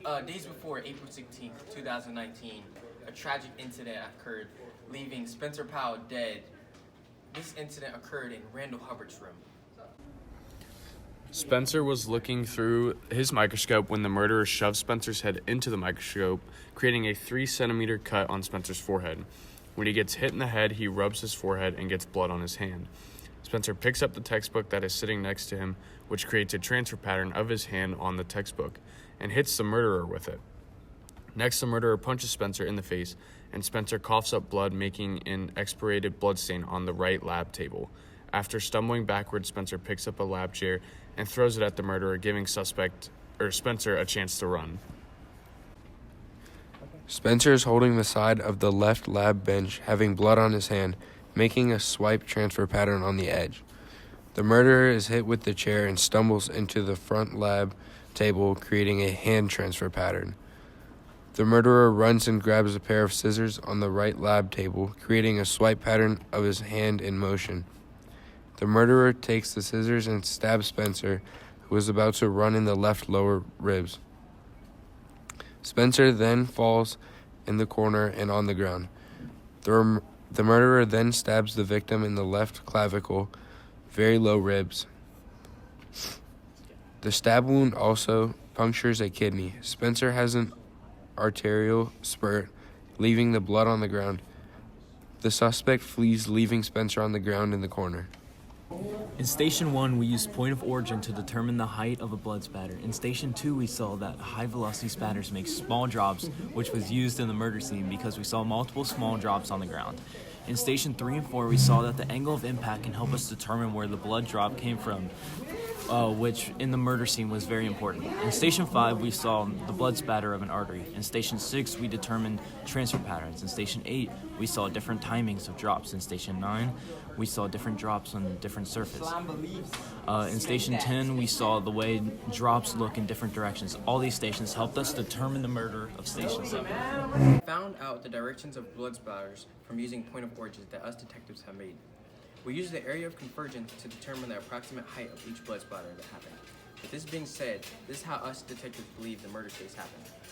Days before April 16th, 2019, a tragic incident occurred, leaving Spencer Powell dead. This incident occurred in Randall Hubbard's room. Spencer was looking through his microscope when the murderer shoved Spencer's head into the microscope, creating a 3-centimeter cut on Spencer's forehead. When he gets hit in the head, he rubs his forehead and gets blood on his hand. Spencer picks up the textbook that is sitting next to him, which creates a transfer pattern of his hand on the textbook, and hits the murderer with it. Next, the murderer punches Spencer in the face, and Spencer coughs up blood, making an expirated blood stain on the right lab table. After stumbling backwards, Spencer picks up a lab chair and throws it at the murderer, giving Spencer a chance to run. Spencer is holding the side of the left lab bench, having blood on his hand, making a swipe transfer pattern on the edge. The murderer is hit with the chair and stumbles into the front lab table, creating a hand transfer pattern. The murderer runs and grabs a pair of scissors on the right lab table, creating a swipe pattern of his hand in motion. The murderer takes the scissors and stabs Spencer, who was about to run in the left lower ribs. Spencer then falls in the corner and on the ground. The murderer then stabs the victim in the left clavicle, very low ribs. The stab wound also punctures a kidney. Spencer has an arterial spurt, leaving the blood on the ground. The suspect flees, leaving Spencer on the ground in the corner. In Station 1, we used point of origin to determine the height of a blood spatter. In Station 2, we saw that high-velocity spatters make small drops, which was used in the murder scene because we saw multiple small drops on the ground. In Station 3 and 4, we saw that the angle of impact can help us determine where the blood drop came from, which in the murder scene was very important. In Station 5, we saw the blood spatter of an artery. In Station 6, we determined transfer patterns. In Station 8, we saw different timings of drops. In Station 9, we saw different drops on different surface. In Station 10, we saw the way drops look in different directions. All these stations helped us determine the murder of Station 7. We found out the directions of blood splatters from using point of origins that us detectives have made. We used the area of convergence to determine the approximate height of each blood splatter that happened. With this being said, this is how us detectives believe the murder case happened.